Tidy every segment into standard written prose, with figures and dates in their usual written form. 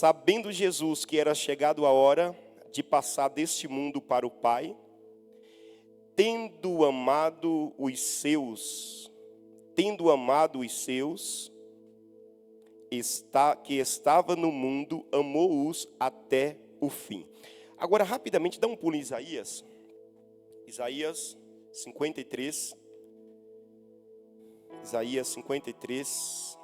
Sabendo Jesus que era chegado a hora de passar deste mundo para o Pai, tendo amado os seus, que estava no mundo, amou-os até o fim. Agora, rapidamente, dá um pulo em Isaías 53. Isaías 53.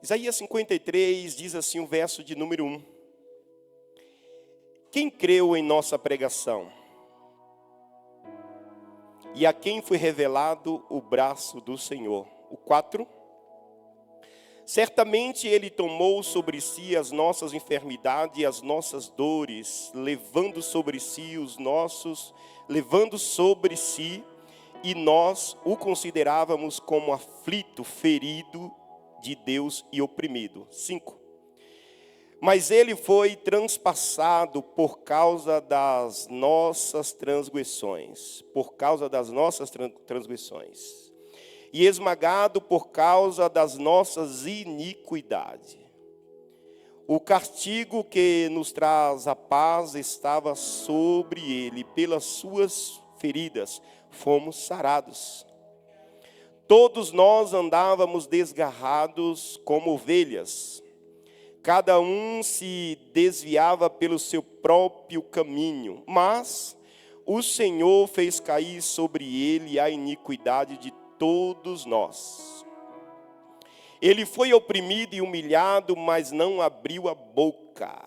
Isaías 53 diz assim o verso de número 1. Quem creu em nossa pregação? E a quem foi revelado o braço do Senhor? O 4. Certamente Ele tomou sobre si as nossas enfermidades e as nossas dores, levando sobre si, e nós o considerávamos como aflito, ferido de Deus e oprimido. 5. Mas Ele foi transpassado por causa das nossas transgressões, e esmagado por causa das nossas iniquidades. O castigo que nos traz a paz estava sobre Ele, pelas suas feridas fomos sarados. Todos nós andávamos desgarrados como ovelhas, cada um se desviava pelo seu próprio caminho, mas o Senhor fez cair sobre ele a iniquidade de todos nós. Ele foi oprimido e humilhado, mas não abriu a boca.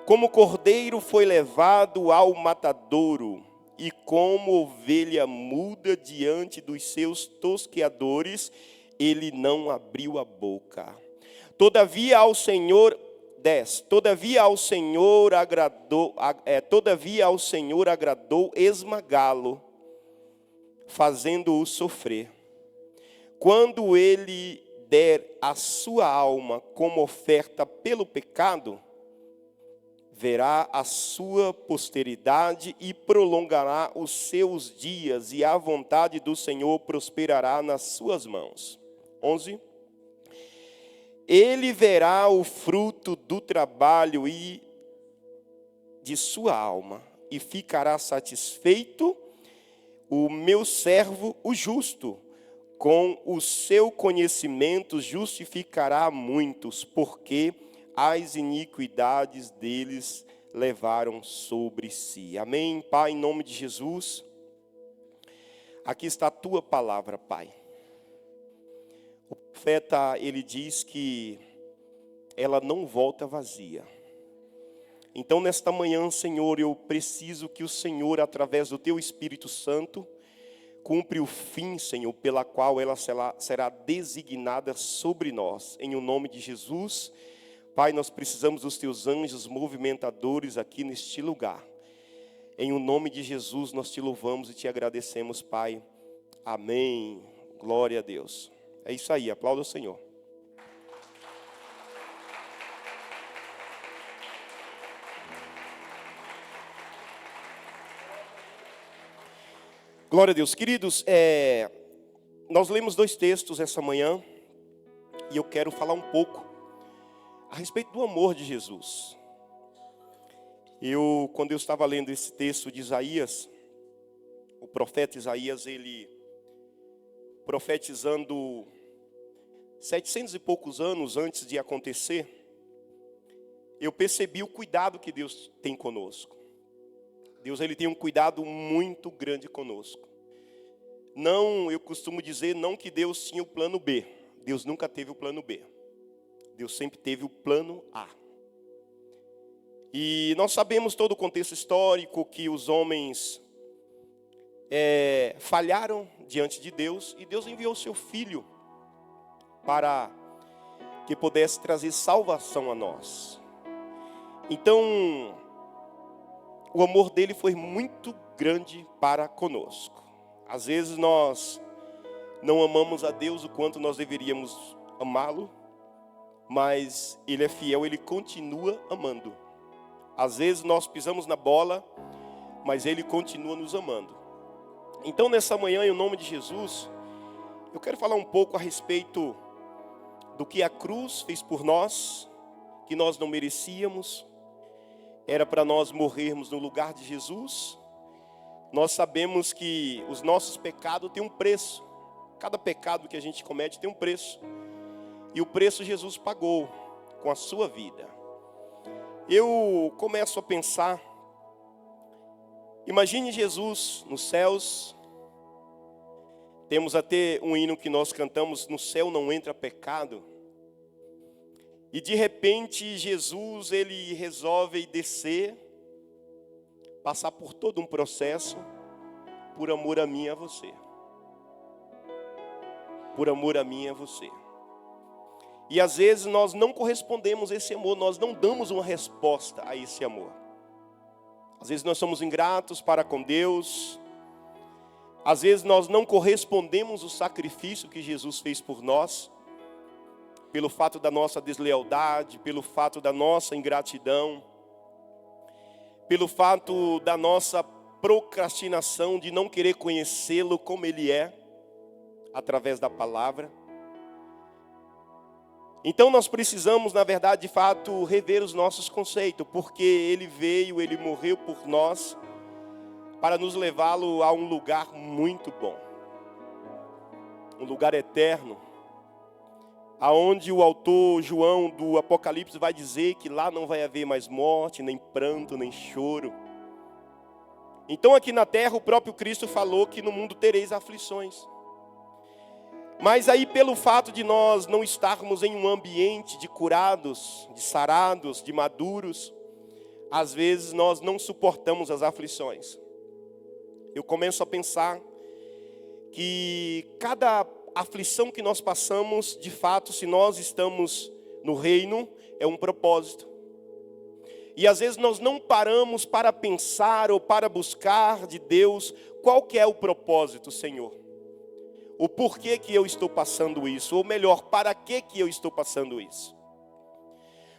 Como cordeiro foi levado ao matadouro, e como ovelha muda diante dos seus tosqueadores, ele não abriu a boca. Todavia ao Senhor agradou esmagá-lo, fazendo-o sofrer. Quando ele der a sua alma como oferta pelo pecado, verá a sua posteridade e prolongará os seus dias, e a vontade do Senhor prosperará nas suas mãos. 11. Ele verá o fruto do trabalho e de sua alma, e ficará satisfeito o meu servo, o justo. Com o seu conhecimento justificará muitos, porque as iniquidades deles levaram sobre si. Amém, Pai, em nome de Jesus. Aqui está a tua palavra, Pai. O profeta, ele diz que ela não volta vazia. Então, nesta manhã, Senhor, eu preciso que o Senhor, através do teu Espírito Santo, cumpre o fim, Senhor, pela qual ela será designada sobre nós. Em o nome de Jesus, Pai, nós precisamos dos teus anjos movimentadores aqui neste lugar. Em o nome de Jesus, nós te louvamos e te agradecemos, Pai. Amém. Glória a Deus. É isso aí, aplauda o Senhor. Glória a Deus. Queridos, nós lemos 2 textos essa manhã, e eu quero falar um pouco a respeito do amor de Jesus. Quando eu estava lendo esse texto de Isaías, o profeta Isaías, ele profetizando 700 e poucos anos antes de acontecer, eu percebi o cuidado que Deus tem conosco. Deus, ele tem um cuidado muito grande conosco. Eu costumo dizer, não que Deus tinha o plano B. Deus nunca teve o plano B. Deus sempre teve o plano A. E nós sabemos todo o contexto histórico, que os homens falharam diante de Deus, e Deus enviou o seu Filho para que pudesse trazer salvação a nós. Então, o amor dele foi muito grande para conosco. Às vezes nós não amamos a Deus o quanto nós deveríamos amá-lo, mas ele é fiel, ele continua amando. Às vezes nós pisamos na bola, mas Ele continua nos amando. Então nessa manhã, em nome de Jesus, eu quero falar um pouco a respeito do que a cruz fez por nós, que nós não merecíamos. Era para nós morrermos no lugar de Jesus. Nós sabemos que os nossos pecados têm um preço. Cada pecado que a gente comete tem um preço. E o preço Jesus pagou com a sua vida. Eu começo a pensar, imagine Jesus nos céus. Temos até um hino que nós cantamos, no céu não entra pecado. E de repente Jesus, ele resolve descer, passar por todo um processo, por amor a mim e a você. Por amor a mim e a você. E às vezes nós não correspondemos a esse amor, nós não damos uma resposta a esse amor. Às vezes nós somos ingratos para com Deus. Às vezes nós não correspondemos ao sacrifício que Jesus fez por nós, pelo fato da nossa deslealdade, pelo fato da nossa ingratidão, pelo fato da nossa procrastinação de não querer conhecê-lo como Ele é, através da palavra. Então nós precisamos, na verdade, de fato, rever os nossos conceitos, porque Ele veio, Ele morreu por nós, para nos levá-lo a um lugar muito bom. Um lugar eterno, aonde o autor João do Apocalipse vai dizer que lá não vai haver mais morte, nem pranto, nem choro. Então aqui na terra o próprio Cristo falou que no mundo tereis aflições. Mas aí pelo fato de nós não estarmos em um ambiente de curados, de sarados, de maduros, às vezes nós não suportamos as aflições. Eu começo a pensar que cada aflição que nós passamos, de fato, se nós estamos no reino, é um propósito. E às vezes nós não paramos para pensar ou para buscar de Deus qual que é o propósito, Senhor. O porquê que eu estou passando isso, ou melhor, para que eu estou passando isso.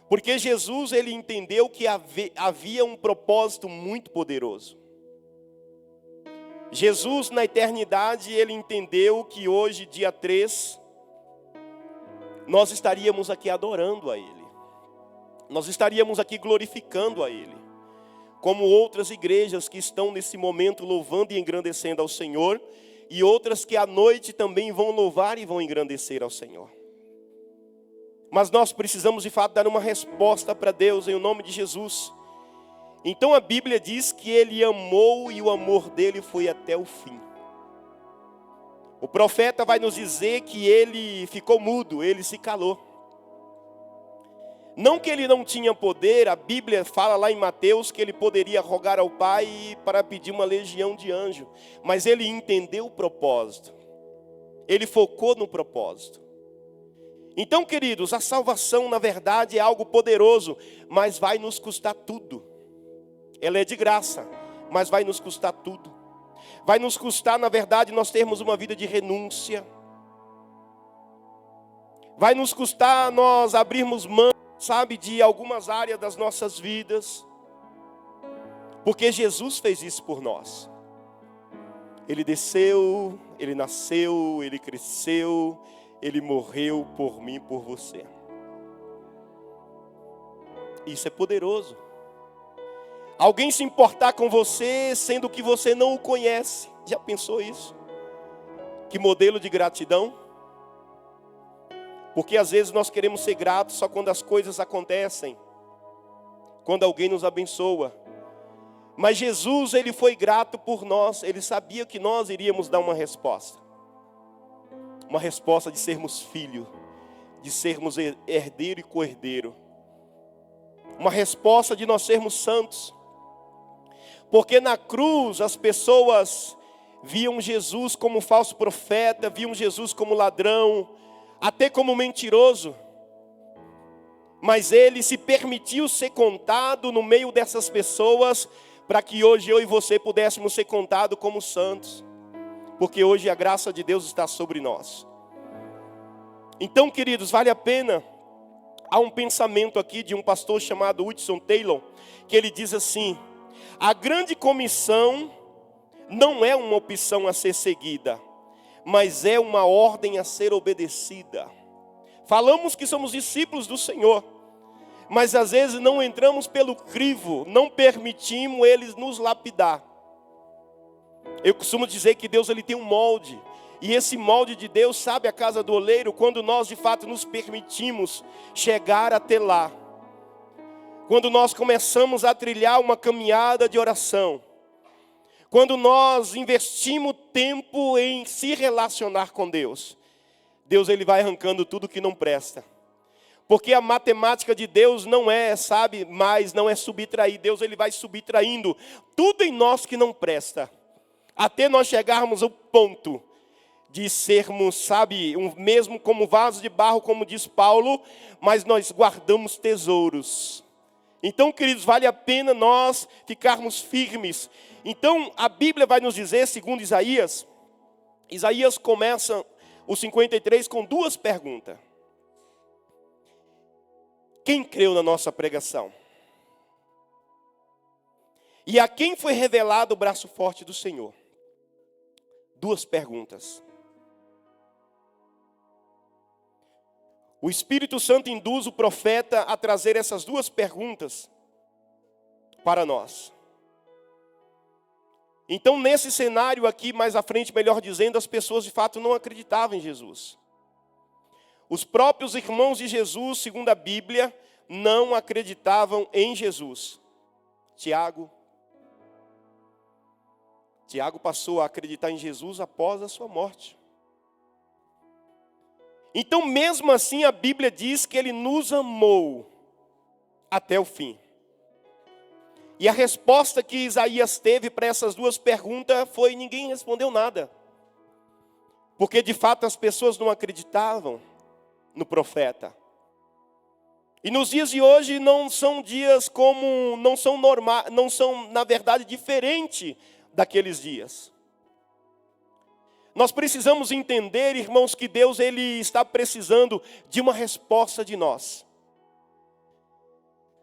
Porque Jesus, ele entendeu que havia um propósito muito poderoso. Jesus, na eternidade, ele entendeu que hoje, dia 3, nós estaríamos aqui adorando a Ele. Nós estaríamos aqui glorificando a Ele. Como outras igrejas que estão nesse momento louvando e engrandecendo ao Senhor, e outras que à noite também vão louvar e vão engrandecer ao Senhor. Mas nós precisamos de fato dar uma resposta para Deus em nome de Jesus. Então a Bíblia diz que Ele amou e o amor dele foi até o fim. O profeta vai nos dizer que ele ficou mudo, ele se calou. Não que ele não tinha poder, a Bíblia fala lá em Mateus que ele poderia rogar ao Pai para pedir uma legião de anjos. Mas ele entendeu o propósito. Ele focou no propósito. Então, queridos, a salvação na verdade é algo poderoso, mas vai nos custar tudo. Ela é de graça, mas vai nos custar tudo. Vai nos custar, na verdade, nós termos uma vida de renúncia. Vai nos custar nós abrirmos mão, sabe, de algumas áreas das nossas vidas. Porque Jesus fez isso por nós. Ele desceu, Ele nasceu, Ele cresceu, Ele morreu por mim e por você. Isso é poderoso. Alguém se importar com você, sendo que você não o conhece. Já pensou isso? Que modelo de gratidão? Porque às vezes nós queremos ser gratos só quando as coisas acontecem. Quando alguém nos abençoa. Mas Jesus, Ele foi grato por nós. Ele sabia que nós iríamos dar uma resposta. Uma resposta de sermos filho. De sermos herdeiro e co-herdeiro. Uma resposta de nós sermos santos. Porque na cruz as pessoas viam Jesus como falso profeta, viam Jesus como ladrão, até como mentiroso. Mas Ele se permitiu ser contado no meio dessas pessoas, para que hoje eu e você pudéssemos ser contados como santos. Porque hoje a graça de Deus está sobre nós. Então, queridos, vale a pena Há um pensamento aqui de um pastor chamado Hudson Taylor, que ele diz assim: a grande comissão não é uma opção a ser seguida, mas é uma ordem a ser obedecida. Falamos que somos discípulos do Senhor, mas às vezes não entramos pelo crivo, não permitimos eles nos lapidar. Eu costumo dizer que Deus ele tem um molde, e esse molde de Deus, sabe a casa do oleiro, quando nós de fato nos permitimos chegar até lá. Quando nós começamos a trilhar uma caminhada de oração, quando nós investimos tempo em se relacionar com Deus, Deus ele vai arrancando tudo que não presta. Porque a matemática de Deus não é, sabe, mais, não é subtrair. Deus ele vai subtraindo tudo em nós que não presta, até nós chegarmos ao ponto de sermos, sabe, mesmo como vaso de barro, como diz Paulo, mas nós guardamos tesouros. Então, queridos, vale a pena nós ficarmos firmes. Então, a Bíblia vai nos dizer, segundo Isaías, Isaías começa o 53 com duas perguntas. Quem creu na nossa pregação? E a quem foi revelado o braço forte do Senhor? Duas perguntas. O Espírito Santo induz o profeta a trazer essas duas perguntas para nós. Então, nesse cenário aqui, mais à frente, melhor dizendo, as pessoas de fato não acreditavam em Jesus. Os próprios irmãos de Jesus, segundo a Bíblia, não acreditavam em Jesus. Tiago passou a acreditar em Jesus após a sua morte. Então, mesmo assim, a Bíblia diz que Ele nos amou até o fim. E a resposta que Isaías teve para essas duas perguntas foi: ninguém respondeu nada. Porque de fato as pessoas não acreditavam no profeta. E nos dias de hoje não são dias como, não são na verdade diferente daqueles dias. Nós precisamos entender, irmãos, que Deus ele está precisando de uma resposta de nós.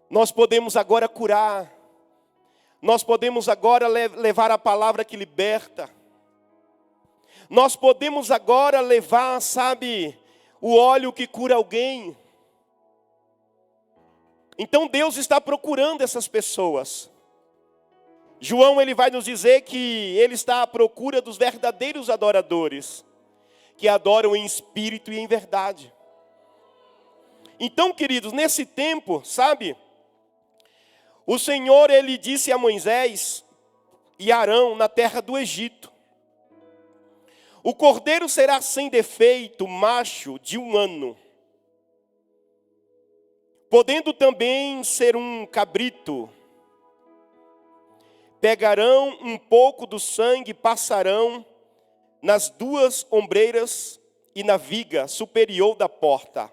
Nós podemos agora curar. Nós podemos agora levar a palavra que liberta. Nós podemos agora levar, sabe, o óleo que cura alguém. Então Deus está procurando essas pessoas. João ele vai nos dizer que ele está à procura dos verdadeiros adoradores, que adoram em espírito e em verdade. Então, queridos, nesse tempo, sabe, o Senhor ele disse a Moisés e Arão na terra do Egito: o cordeiro será sem defeito, macho de 1 ano, podendo também ser um cabrito. Pegarão um pouco do sangue, passarão nas 2 ombreiras e na viga superior da porta,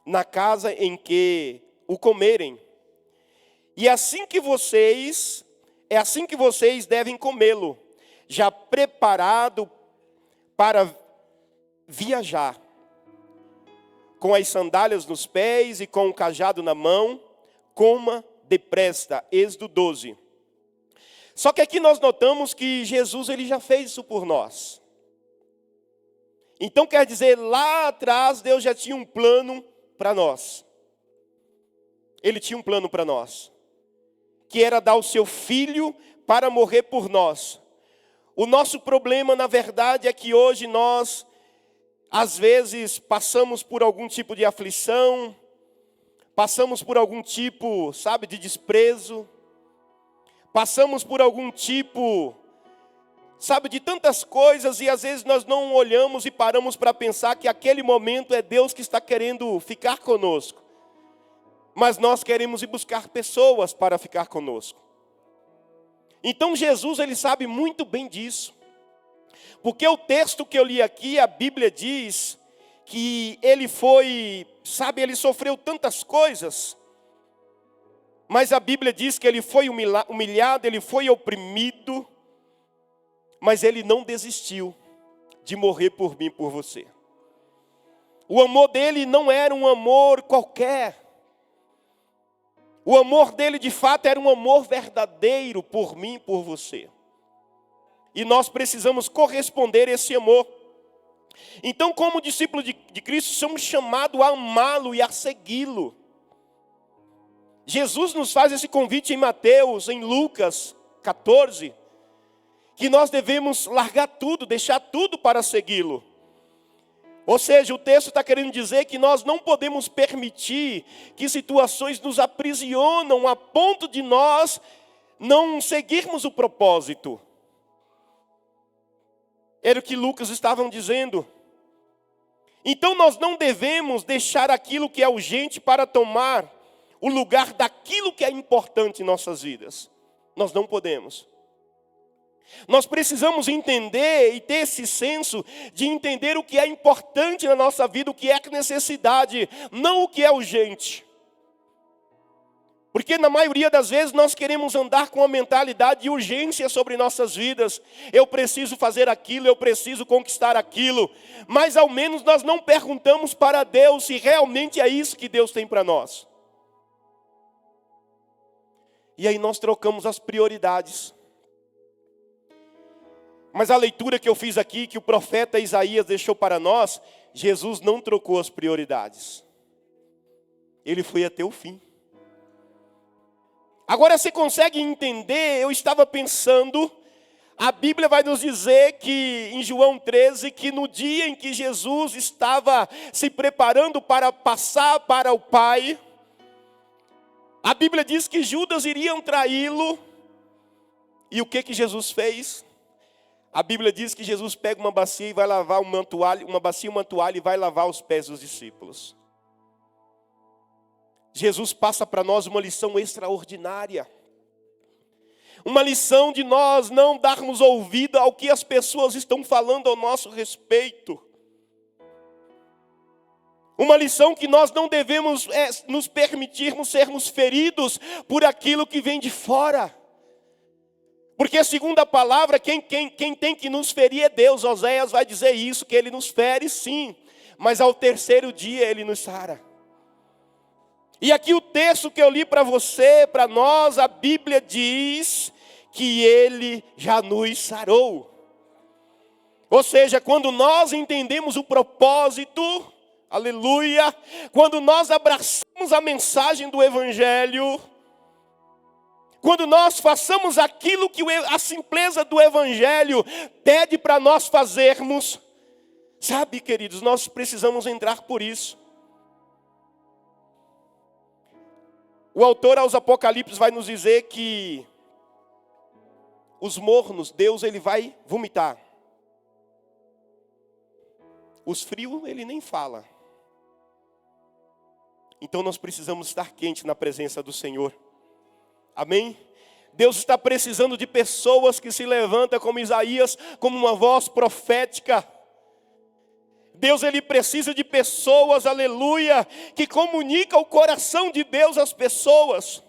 na casa em que o comerem. E é assim que vocês devem comê-lo, já preparado para viajar, com as sandálias nos pés e com o cajado na mão, coma depressa. Êxodo 12. Só que aqui nós notamos que Jesus ele já fez isso por nós. Então quer dizer, lá atrás Deus já tinha um plano para nós. Ele tinha um plano para nós, que era dar o seu filho para morrer por nós. O nosso problema, na verdade, é que hoje nós, às vezes, passamos por algum tipo de aflição, passamos por algum tipo, sabe, de desprezo. Passamos por algum tipo, sabe, de tantas coisas. E às vezes nós não olhamos e paramos para pensar que aquele momento é Deus que está querendo ficar conosco. Mas nós queremos ir buscar pessoas para ficar conosco. Então Jesus, ele sabe muito bem disso. Porque o texto que eu li aqui, a Bíblia diz que ele foi, sabe, ele sofreu tantas coisas, mas a Bíblia diz que ele foi humilhado, ele foi oprimido, mas ele não desistiu de morrer por mim e por você. O amor dele não era um amor qualquer. O amor dele, de fato, era um amor verdadeiro por mim e por você. E nós precisamos corresponder a esse amor. Então, como discípulo de Cristo, somos chamados a amá-lo e a segui-lo. Jesus nos faz esse convite em Mateus, em Lucas 14, que nós devemos largar tudo, deixar tudo para segui-lo. Ou seja, o texto está querendo dizer que nós não podemos permitir que situações nos aprisionam a ponto de nós não seguirmos o propósito. Era o que Lucas estava dizendo. Então nós não devemos deixar aquilo que é urgente para tomar o lugar daquilo que é importante em nossas vidas. Nós não podemos. Nós precisamos entender e ter esse senso de entender o que é importante na nossa vida, o que é necessidade, não o que é urgente. Porque na maioria das vezes nós queremos andar com a mentalidade de urgência sobre nossas vidas. Eu preciso fazer aquilo, eu preciso conquistar aquilo. Mas ao menos nós não perguntamos para Deus se realmente é isso que Deus tem para nós. E aí nós trocamos as prioridades. Mas a leitura que eu fiz aqui, que o profeta Isaías deixou para nós, Jesus não trocou as prioridades. Ele foi até o fim. Agora você consegue entender, eu estava pensando, a Bíblia vai nos dizer que em João 13, que no dia em que Jesus estava se preparando para passar para o Pai, a Bíblia diz que Judas iria traí-lo. E o que Jesus fez? A Bíblia diz que Jesus pega uma bacia e vai lavar uma toalha e vai lavar os pés dos discípulos. Jesus passa para nós uma lição extraordinária. Uma lição de nós não darmos ouvido ao que as pessoas estão falando ao nosso respeito. Uma lição que nós não devemos nos permitirmos sermos feridos por aquilo que vem de fora. Porque segundo a palavra, quem tem que nos ferir é Deus. Oséias vai dizer isso, que Ele nos fere sim, mas ao terceiro dia Ele nos sara. E aqui o texto que eu li para você, para nós, a Bíblia diz que Ele já nos sarou. Ou seja, quando nós entendemos o propósito, aleluia, quando nós abraçamos a mensagem do Evangelho, quando nós façamos aquilo que a simpleza do Evangelho pede para nós fazermos, sabe, queridos, nós precisamos entrar por isso. O autor aos Apocalipse vai nos dizer que os mornos, Deus ele vai vomitar. Os frios ele nem fala. Então nós precisamos estar quentes na presença do Senhor. Amém? Deus está precisando de pessoas que se levantam como Isaías, como uma voz profética. Deus ele precisa de pessoas, aleluia, que comunicam o coração de Deus às pessoas.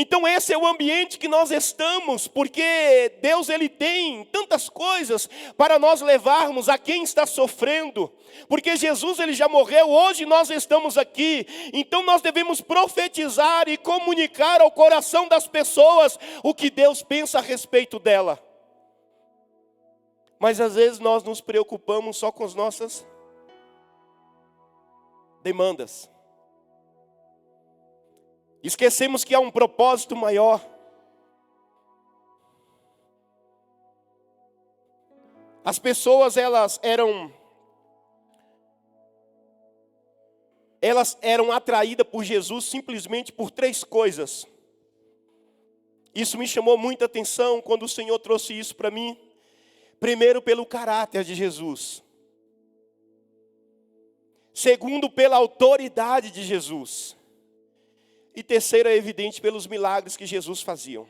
Então esse é o ambiente que nós estamos, porque Deus ele tem tantas coisas para nós levarmos a quem está sofrendo. Porque Jesus ele já morreu, hoje nós estamos aqui. Então nós devemos profetizar e comunicar ao coração das pessoas o que Deus pensa a respeito dela. Mas às vezes nós nos preocupamos só com as nossas demandas. Esquecemos que há um propósito maior. As pessoas elas eram atraídas por Jesus simplesmente por 3 coisas. Isso me chamou muita atenção quando o Senhor trouxe isso para mim. Primeiro, pelo caráter de Jesus. Segundo, pela autoridade de Jesus. E terceiro, é evidente, pelos milagres que Jesus fazia.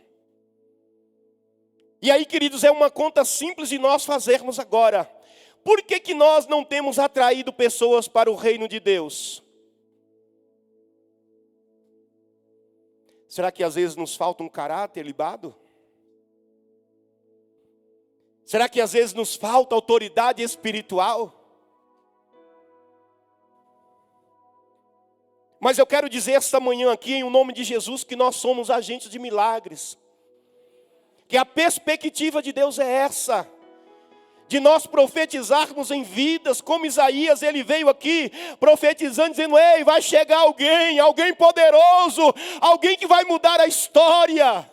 E aí, queridos, é uma conta simples de nós fazermos agora. Por que nós não temos atraído pessoas para o reino de Deus? Será que às vezes nos falta um caráter libado? Será que às vezes nos falta autoridade espiritual? Mas eu quero dizer esta manhã aqui, em nome de Jesus, que nós somos agentes de milagres. Que a perspectiva de Deus é essa. De nós profetizarmos em vidas, como Isaías, ele veio aqui profetizando, dizendo: ei, vai chegar alguém poderoso, alguém que vai mudar a história.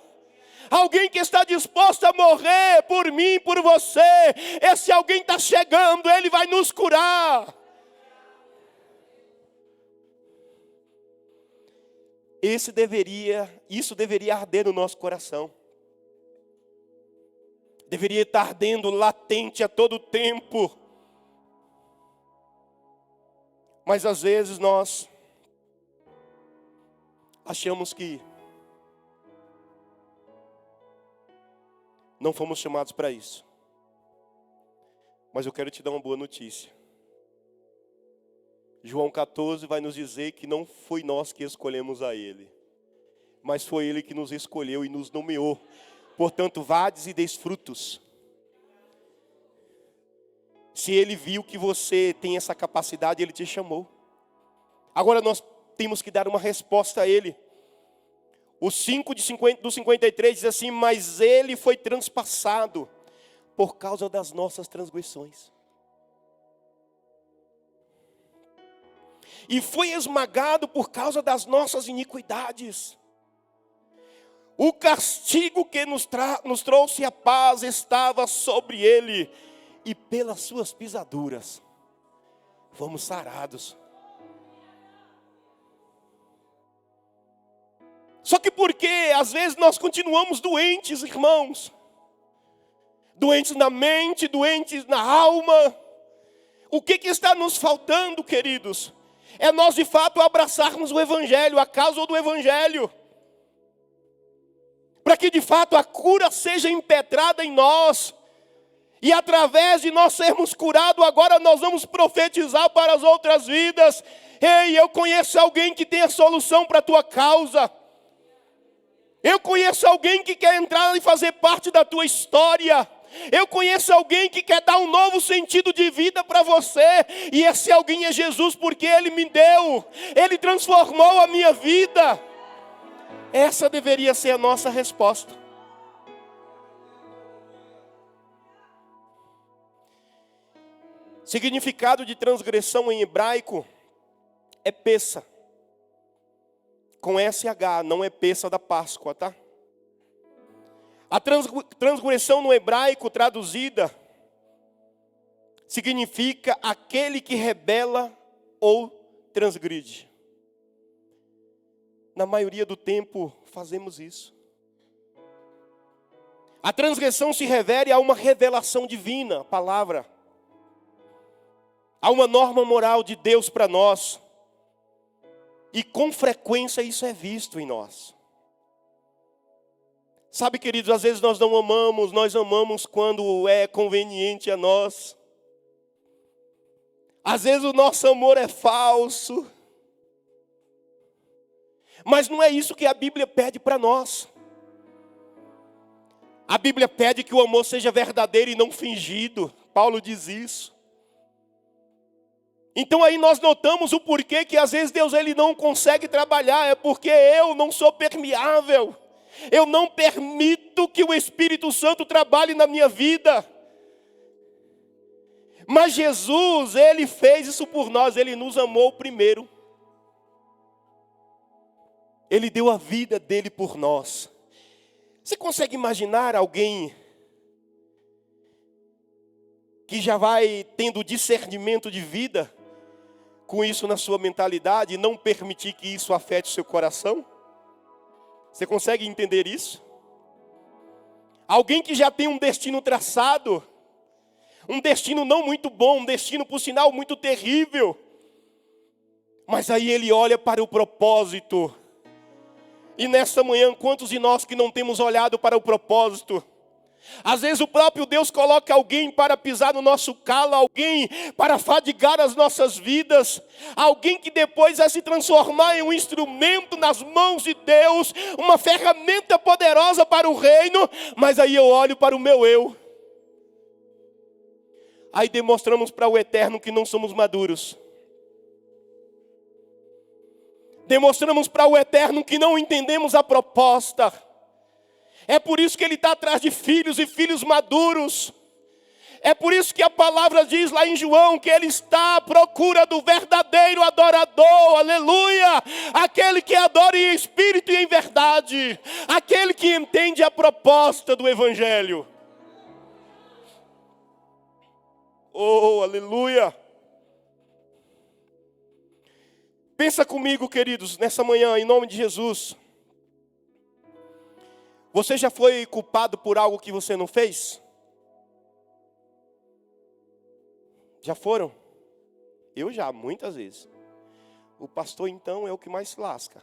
Alguém que está disposto a morrer por mim, por você. Esse alguém está chegando, ele vai nos curar. Isso deveria arder no nosso coração. Deveria estar ardendo latente a todo tempo. Mas às vezes nós achamos que não fomos chamados para isso. Mas eu quero te dar uma boa notícia. João 14 vai nos dizer que não foi nós que escolhemos a Ele, mas foi Ele que nos escolheu e nos nomeou. Portanto, vades e deis frutos. Se Ele viu que você tem essa capacidade, Ele te chamou. Agora nós temos que dar uma resposta a Ele. O 5 do 53 diz assim: mas Ele foi transpassado por causa das nossas transgressões. E foi esmagado por causa das nossas iniquidades. O castigo que nos trouxe a paz estava sobre ele, e pelas suas pisaduras fomos sarados. Só que porque às vezes nós continuamos doentes, irmãos. Doentes na mente, doentes na alma. O que está nos faltando, queridos? É nós de fato abraçarmos o Evangelho, a causa do Evangelho. Para que de fato a cura seja impetrada em nós. E através de nós sermos curados, agora nós vamos profetizar para as outras vidas. Ei, eu conheço alguém que tem a solução para a tua causa. Eu conheço alguém que quer entrar e fazer parte da tua história. Eu conheço alguém que quer dar um novo sentido de vida para você. E esse alguém é Jesus, porque Ele me deu. Ele transformou a minha vida. Essa deveria ser a nossa resposta. Significado de transgressão em hebraico é peça. Com SH, não é peça da Páscoa, tá? A transgressão no hebraico traduzida significa aquele que rebela ou transgride. Na maioria do tempo fazemos isso. A transgressão se refere a uma revelação divina, a palavra. Há uma norma moral de Deus para nós. E com frequência isso é visto em nós. Sabe, queridos, às vezes nós não amamos, nós amamos quando é conveniente a nós. Às vezes o nosso amor é falso. Mas não é isso que a Bíblia pede para nós. A Bíblia pede que o amor seja verdadeiro e não fingido. Paulo diz isso. Então aí nós notamos o porquê que às vezes Deus ele não consegue trabalhar. É porque eu não sou permeável. Eu não permito que o Espírito Santo trabalhe na minha vida. Mas Jesus, Ele fez isso por nós. Ele nos amou primeiro. Ele deu a vida dele por nós. Você consegue imaginar alguém que já vai tendo discernimento de vida com isso na sua mentalidade e não permitir que isso afete o seu coração? Você consegue entender isso? Alguém que já tem um destino traçado, um destino não muito bom, um destino, por sinal, muito terrível. Mas aí ele olha para o propósito. E nesta manhã, quantos de nós que não temos olhado para o propósito? Às vezes o próprio Deus coloca alguém para pisar no nosso calo, alguém para fadigar as nossas vidas, alguém que depois vai se transformar em um instrumento nas mãos de Deus, uma ferramenta poderosa para o reino, mas aí eu olho para o meu eu. Aí demonstramos para o eterno que não somos maduros. Demonstramos para o eterno que não entendemos a proposta. É por isso que ele está atrás de filhos e filhos maduros. É por isso que a palavra diz lá em João que ele está à procura do verdadeiro adorador, aleluia. Aquele que adora em espírito e em verdade. Aquele que entende a proposta do evangelho. Oh, aleluia. Pensa comigo, queridos, nessa manhã, em nome de Jesus. Você já foi culpado por algo que você não fez? Já foram? Eu já, muitas vezes. O pastor, então, é o que mais se lasca.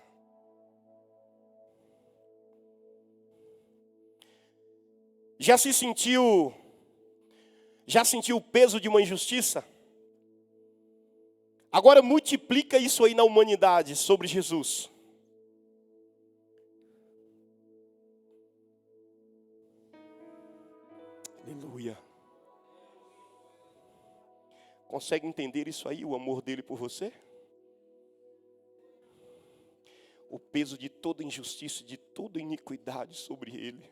Já sentiu o peso de uma injustiça? Agora multiplica isso aí na humanidade sobre Jesus. Aleluia. Consegue entender isso aí, o amor dele por você? O peso de toda injustiça, de toda iniquidade sobre ele.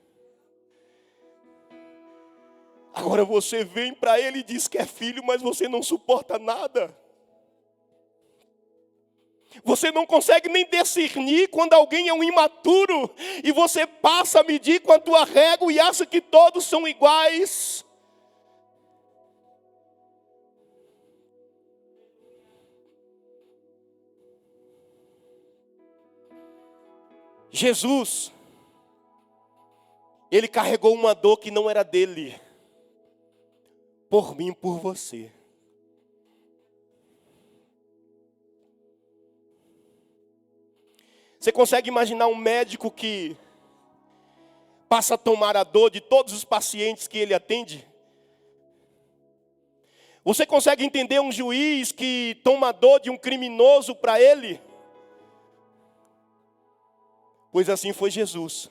Agora você vem para ele e diz que é filho, mas você não suporta nada. Você não consegue nem discernir quando alguém é um imaturo. E você passa a medir com a tua régua e acha que todos são iguais. Jesus, ele carregou uma dor que não era dele. Por mim, por você. Você consegue imaginar um médico que passa a tomar a dor de todos os pacientes que ele atende? Você consegue entender um juiz que toma a dor de um criminoso para ele? Pois assim foi Jesus.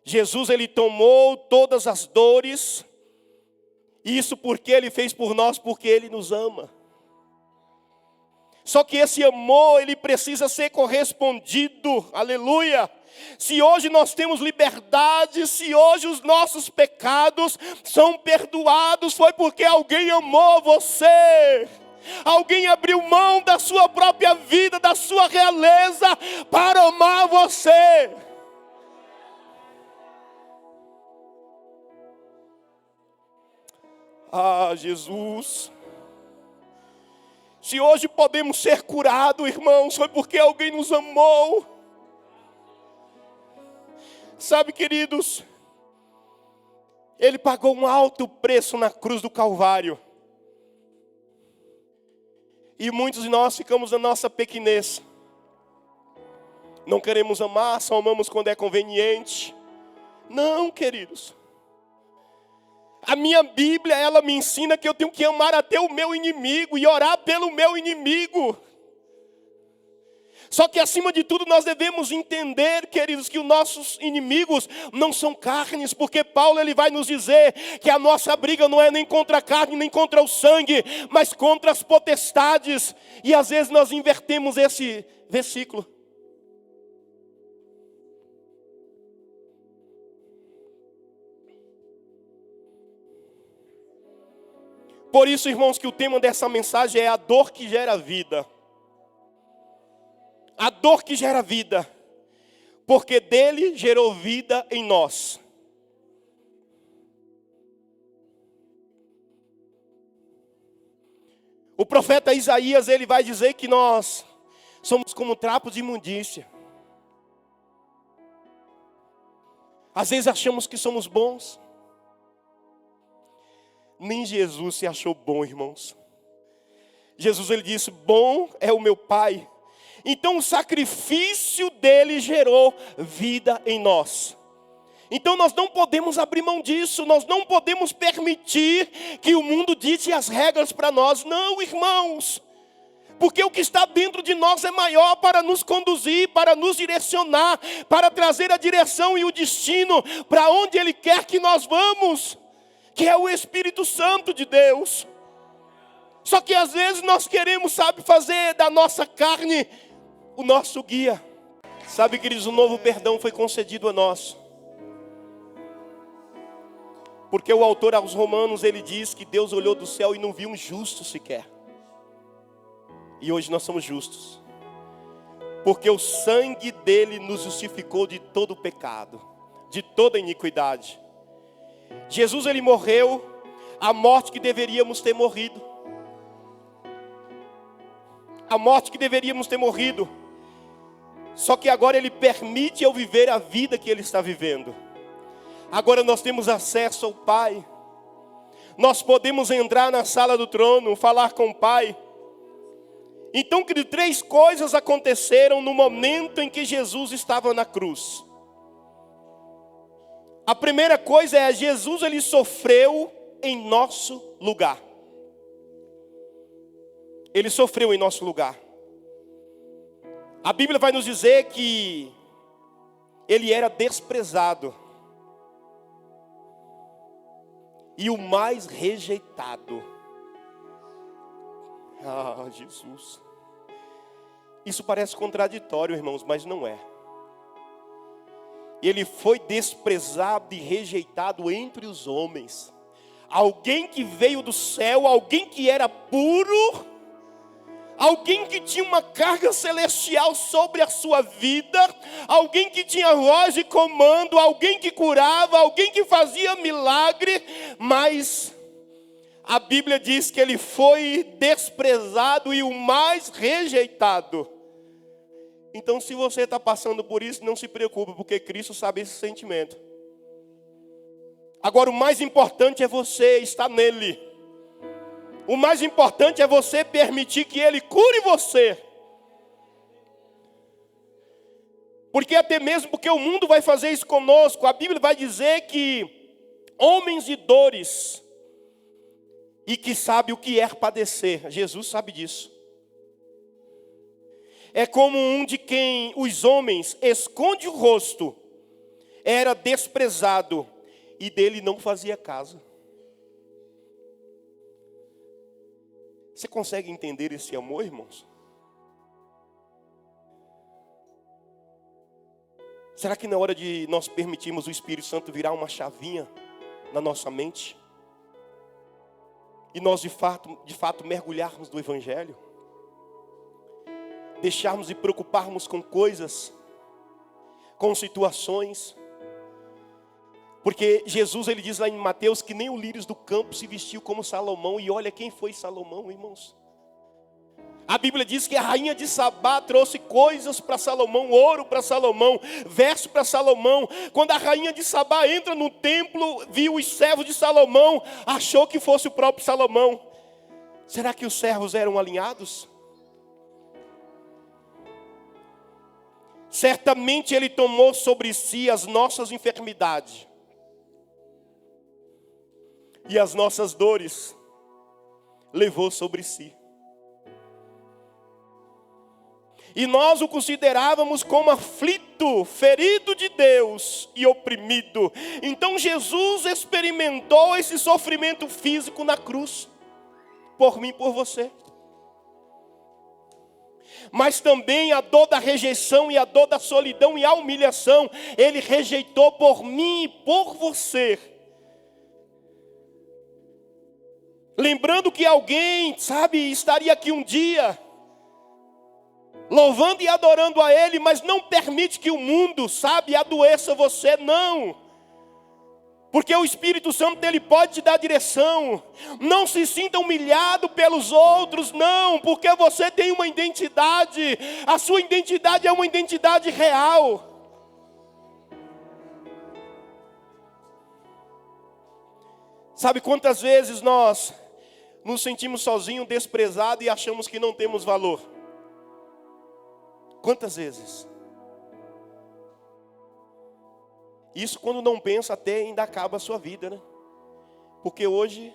Jesus, ele tomou todas as dores. Isso porque ele fez por nós, porque ele nos ama. Só que esse amor, ele precisa ser correspondido, aleluia. Se hoje nós temos liberdade, se hoje os nossos pecados são perdoados, foi porque alguém amou você. Alguém abriu mão da sua própria vida, da sua realeza, para amar você. Ah, Jesus. Se hoje podemos ser curados, irmãos, foi porque alguém nos amou. Sabe, queridos, ele pagou um alto preço na cruz do Calvário. E muitos de nós ficamos na nossa pequenez. Não queremos amar, só amamos quando é conveniente. Não, queridos. A minha Bíblia, ela me ensina que eu tenho que amar até o meu inimigo e orar pelo meu inimigo. Só que acima de tudo nós devemos entender, queridos, que os nossos inimigos não são carnes, porque Paulo ele vai nos dizer que a nossa briga não é nem contra a carne, nem contra o sangue, mas contra as potestades. E às vezes nós invertemos esse versículo. Por isso, irmãos, que o tema dessa mensagem é a dor que gera vida. A dor que gera vida. Porque dele gerou vida em nós. O profeta Isaías, ele vai dizer que nós somos como trapos de imundícia. Às vezes achamos que somos bons. Nem Jesus se achou bom, irmãos. Jesus, ele disse, bom é o meu Pai. Então o sacrifício dele gerou vida em nós. Então nós não podemos abrir mão disso. Nós não podemos permitir que o mundo dite as regras para nós. Não, irmãos. Porque o que está dentro de nós é maior para nos conduzir, para nos direcionar, para trazer a direção e o destino para onde ele quer que nós vamos. que é o Espírito Santo de Deus. Só que às vezes nós queremos, fazer da nossa carne o nosso guia. Sabe, queridos, um novo perdão foi concedido a nós. Porque o autor aos Romanos, ele diz que Deus olhou do céu e não viu um justo sequer. E hoje nós somos justos. Porque o sangue dele nos justificou de todo o pecado, de toda a iniquidade. Jesus, ele morreu a morte que deveríamos ter morrido. A morte que deveríamos ter morrido. Só que agora ele permite eu viver a vida que ele está vivendo. Agora nós temos acesso ao Pai. Nós podemos entrar na sala do trono, falar com o Pai. Então, que 3 coisas aconteceram no momento em que Jesus estava na cruz. A primeira coisa é Jesus, ele sofreu em nosso lugar. Ele sofreu em nosso lugar. A Bíblia vai nos dizer que ele era desprezado e o mais rejeitado. Ah, Jesus. Isso parece contraditório, irmãos, mas não é. Ele foi desprezado e rejeitado entre os homens. Alguém que veio do céu, alguém que era puro, alguém que tinha uma carga celestial sobre a sua vida, alguém que tinha voz de comando, alguém que curava, alguém que fazia milagre, mas a Bíblia diz que ele foi desprezado e o mais rejeitado. Então, se você está passando por isso, não se preocupe, porque Cristo sabe esse sentimento. Agora, o mais importante é você estar nele. O mais importante é você permitir que ele cure você. Porque até mesmo porque o mundo vai fazer isso conosco, a Bíblia vai dizer que homens de dores e que sabe o que é padecer. Jesus sabe disso. É como um de quem os homens esconde o rosto, era desprezado e dele não fazia caso. Você consegue entender esse amor, irmãos? Será que na hora de nós permitirmos o Espírito Santo virar uma chavinha na nossa mente e nós de fato mergulharmos no Evangelho? Deixarmos de preocuparmos com coisas, com situações. Porque Jesus, ele diz lá em Mateus que nem o lírios do campo se vestiu como Salomão. E olha quem foi Salomão, irmãos. A Bíblia diz que a rainha de Sabá trouxe coisas para Salomão, ouro para Salomão, verso para Salomão. Quando a rainha de Sabá entra no templo, viu os servos de Salomão, achou que fosse o próprio Salomão. Será que os servos eram alinhados? Certamente ele tomou sobre si as nossas enfermidades e as nossas dores levou sobre si. E nós o considerávamos como aflito, ferido de Deus e oprimido. Então Jesus experimentou esse sofrimento físico na cruz, por mim e por você. Mas também a dor da rejeição e a dor da solidão e a humilhação, ele rejeitou por mim e por você. Lembrando que alguém, estaria aqui um dia, louvando e adorando a ele, mas não permite que o mundo, adoeça você, não. Porque o Espírito Santo, ele pode te dar direção. Não se sinta humilhado pelos outros, não. Porque você tem uma identidade. A sua identidade é uma identidade real. Sabe quantas vezes nós nos sentimos sozinhos, desprezados e achamos que não temos valor? Quantas vezes? Isso quando não pensa até ainda acaba a sua vida, né? Porque hoje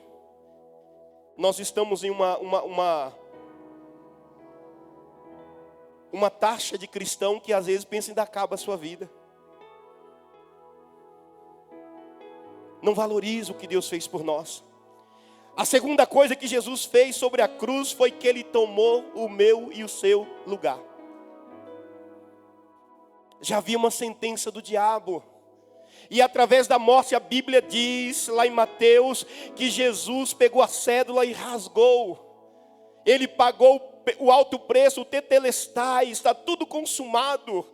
nós estamos em uma taxa de cristão que às vezes pensa ainda acaba a sua vida. não valoriza o que Deus fez por nós. A segunda coisa que Jesus fez sobre a cruz foi que Ele tomou o meu e o seu lugar. Já havia uma sentença do diabo. E através da morte a Bíblia diz lá em Mateus que Jesus pegou a cédula e rasgou. Ele pagou o alto preço, o tetelestai, está tudo consumado.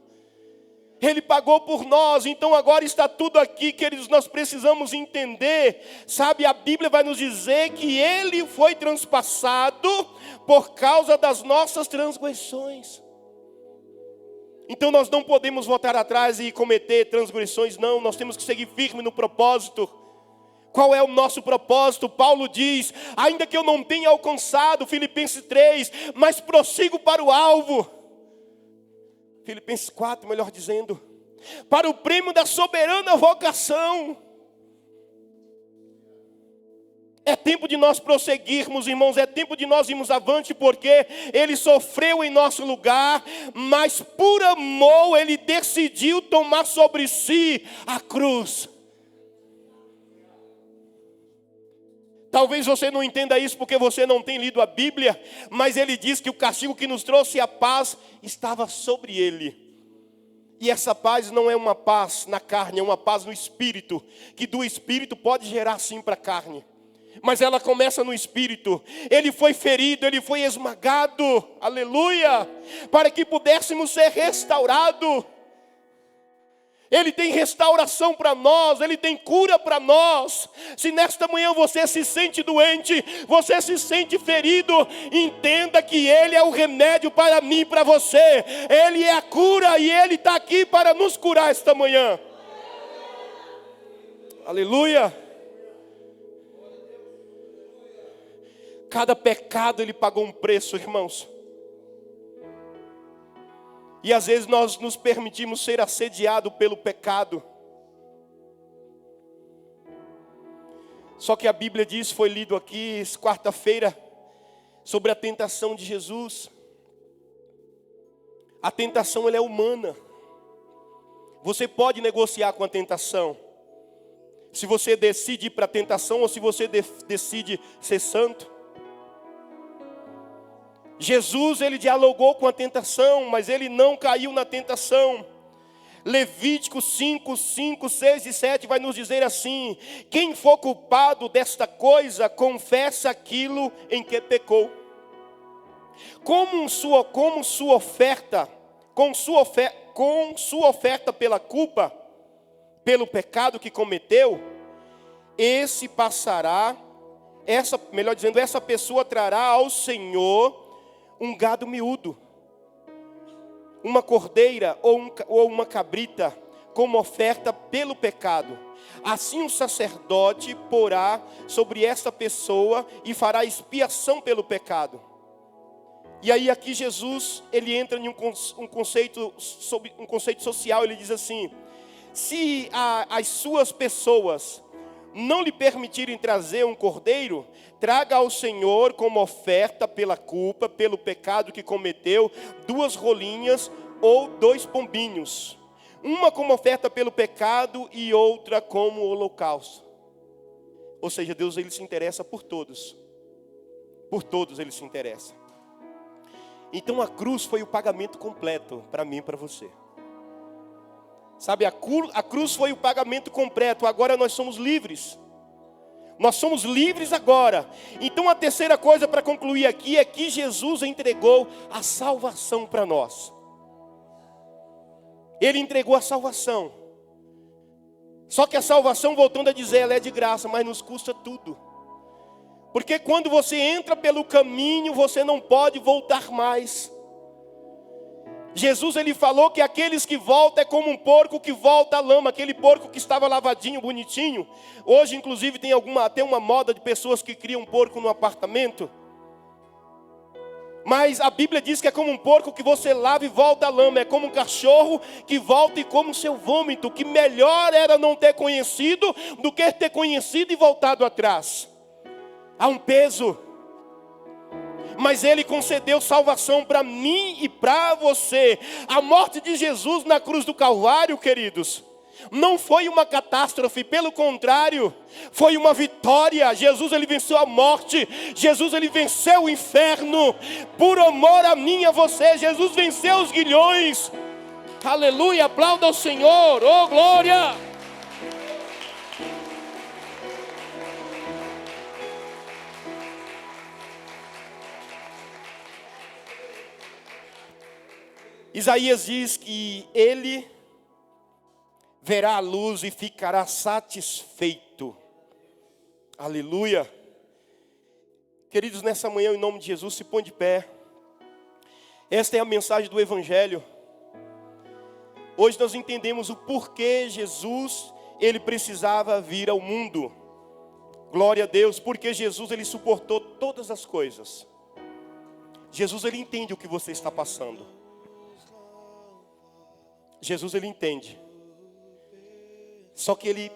Ele pagou por nós, então agora está tudo aqui, queridos, nós precisamos entender, sabe, a Bíblia vai nos dizer que Ele foi transpassado por causa das nossas transgressões. Então nós não podemos voltar atrás e cometer transgressões, não, nós temos que seguir firme no propósito. Qual é o nosso propósito? Paulo diz, ainda que eu não tenha alcançado, Filipenses 3, mas prossigo para o alvo. Filipenses 4, melhor dizendo, para o prêmio da soberana vocação. É tempo de nós prosseguirmos, irmãos, é tempo de nós irmos avante, porque Ele sofreu em nosso lugar, mas por amor Ele decidiu tomar sobre si a cruz. Talvez você não entenda isso porque você não tem lido a Bíblia, mas Ele diz que o castigo que nos trouxe a paz estava sobre Ele. E essa paz não é uma paz na carne, é uma paz no Espírito, que do Espírito pode gerar sim para a carne. Mas ela começa no Espírito. Ele foi ferido, Ele foi esmagado, aleluia, para que pudéssemos ser restaurados. Ele tem restauração para nós, Ele tem cura para nós. Se nesta manhã você se sente doente, você se sente ferido, entenda que Ele é o remédio para mim e para você. Ele é a cura e Ele está aqui para nos curar esta manhã. Aleluia. Cada pecado Ele pagou um preço, irmãos. E às vezes nós nos permitimos ser assediados pelo pecado. Só que a Bíblia diz, foi lido aqui quarta-feira, sobre a tentação de Jesus. A tentação ela é humana. Você pode negociar com a tentação. Se você decide ir para a tentação ou se você decide ser santo. Jesus, Ele dialogou com a tentação, mas Ele não caiu na tentação. Levítico 5, 5, 6 e 7 vai nos dizer assim: quem for culpado desta coisa, confessa aquilo em que pecou. Com sua oferta pela culpa, pelo pecado que cometeu, essa pessoa trará ao Senhor um gado miúdo, uma cordeira ou uma cabrita, como oferta pelo pecado. Assim o sacerdote porá sobre esta pessoa e fará expiação pelo pecado. E aí aqui Jesus, ele entra em um conceito social, ele diz assim: se as suas pessoas não lhe permitirem trazer um cordeiro, traga ao Senhor como oferta pela culpa, pelo pecado que cometeu, 2 rolinhas ou 2 pombinhos. Uma como oferta pelo pecado e outra como holocausto. Ou seja, Deus ele se interessa por todos. Por todos ele se interessa. Então a cruz foi o pagamento completo para mim e para você. Sabe, a cruz foi o pagamento completo, agora nós somos livres. Nós somos livres agora. Então a terceira coisa para concluir aqui é que Jesus entregou a salvação para nós. Ele entregou a salvação. Só que a salvação, voltando a dizer, ela é de graça, mas nos custa tudo. Porque quando você entra pelo caminho, você não pode voltar mais. Jesus ele falou que aqueles que voltam é como um porco que volta à lama. Aquele porco que estava lavadinho, bonitinho. Hoje inclusive tem uma moda de pessoas que criam um porco no apartamento. Mas a Bíblia diz que é como um porco que você lava e volta à lama. É como um cachorro que volta e come o seu vômito. Que melhor era não ter conhecido do que ter conhecido e voltado atrás. Há um peso. Mas Ele concedeu salvação para mim e para você. A morte de Jesus na cruz do Calvário, queridos, Não foi uma catástrofe, pelo contrário, foi uma vitória. Jesus, ele venceu a morte. Jesus, ele venceu o inferno. Por amor a mim e a você, Jesus venceu os grilhões. Aleluia, aplauda ao Senhor, oh glória. Isaías diz que ele verá a luz e ficará satisfeito. Aleluia. Queridos, nessa manhã, em nome de Jesus, se põe de pé. Esta é a mensagem do Evangelho. Hoje nós entendemos o porquê Jesus, ele precisava vir ao mundo. Glória a Deus, porque Jesus, ele suportou todas as coisas. Jesus, ele entende o que você está passando. Jesus, ele entende. Só que ele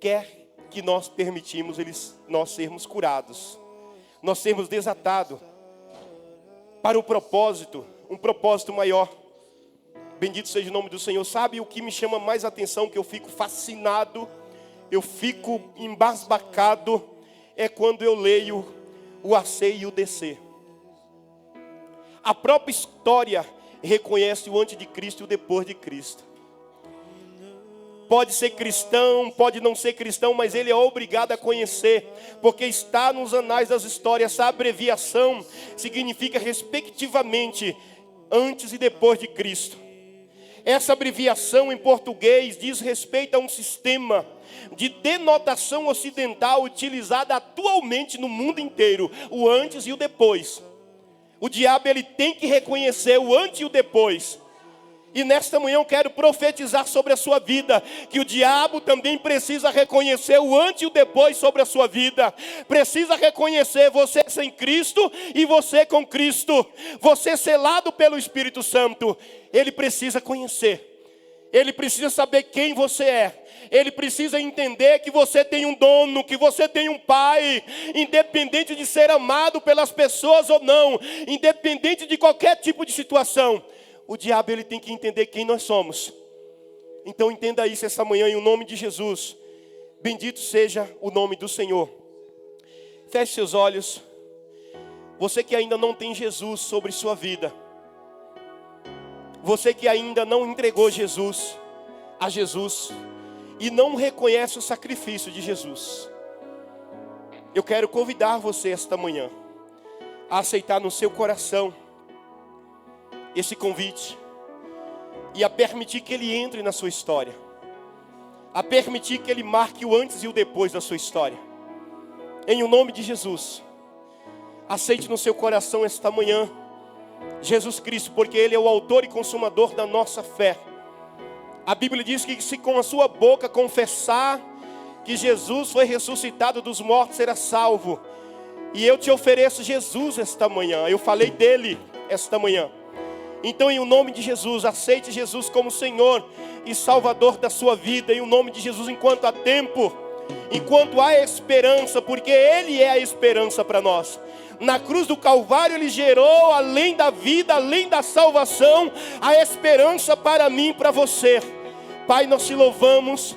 quer que nós permitimos nós sermos curados. Nós sermos desatados para um propósito maior. Bendito seja o nome do Senhor. Sabe o que me chama mais atenção, que eu fico fascinado, eu fico embasbacado, é quando eu leio o AC e o DC. A própria história reconhece o antes de Cristo e o depois de Cristo. Pode ser cristão, pode não ser cristão, mas ele é obrigado a conhecer, porque está nos anais das histórias. Essa abreviação significa respectivamente antes e depois de Cristo. Essa abreviação em português diz respeito a um sistema de denotação ocidental utilizado atualmente no mundo inteiro, o antes e o depois. O diabo, ele tem que reconhecer o antes e o depois. E nesta manhã eu quero profetizar sobre a sua vida, que o diabo também precisa reconhecer o antes e o depois sobre a sua vida. Precisa reconhecer você sem Cristo e você com Cristo. Você selado pelo Espírito Santo. Ele precisa conhecer. Ele precisa saber quem você é. Ele precisa entender que você tem um dono, que você tem um pai, independente de ser amado pelas pessoas ou não, independente de qualquer tipo de situação. O diabo, ele tem que entender quem nós somos. Então entenda isso essa manhã em nome de Jesus. Bendito seja o nome do Senhor. Feche seus olhos. Você que ainda não tem Jesus sobre sua vida. Você que ainda não entregou a Jesus e não reconhece o sacrifício de Jesus. Eu quero convidar você esta manhã a aceitar no seu coração esse convite e a permitir que Ele entre na sua história, a permitir que Ele marque o antes e o depois da sua história. Em o nome de Jesus, aceite no seu coração esta manhã Jesus Cristo, porque Ele é o autor e consumador da nossa fé. A Bíblia diz que se com a sua boca confessar que Jesus foi ressuscitado dos mortos, será salvo. E eu te ofereço Jesus esta manhã. Eu falei dele esta manhã. Então, em o nome de Jesus, aceite Jesus como Senhor e Salvador da sua vida. Em o nome de Jesus, enquanto há tempo, enquanto há esperança, porque Ele é a esperança para nós. Na cruz do Calvário Ele gerou, além da vida, além da salvação, a esperança para mim e para você. Pai, nós te louvamos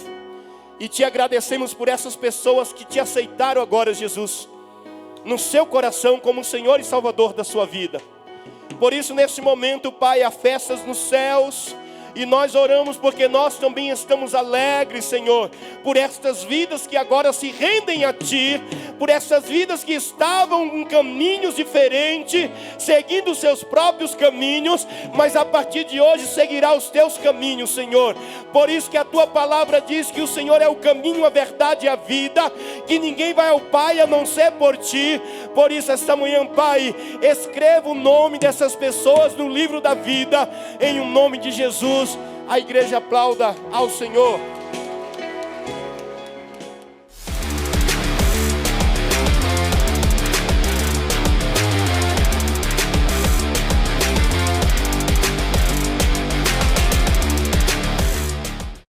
e te agradecemos por essas pessoas que te aceitaram agora, Jesus, no seu coração como Senhor e Salvador da sua vida. Por isso, nesse momento, Pai, há festas nos céus. E nós oramos porque nós também estamos alegres, Senhor, por estas vidas que agora se rendem a Ti, por essas vidas que estavam em caminhos diferentes, seguindo os seus próprios caminhos, mas a partir de hoje seguirá os Teus caminhos, Senhor. Por isso que a Tua palavra diz que o Senhor é o caminho, a verdade e a vida, que ninguém vai ao Pai a não ser por Ti. Por isso, esta manhã, Pai, escreva o nome dessas pessoas no livro da vida, em o nome de Jesus. A igreja aplauda ao Senhor.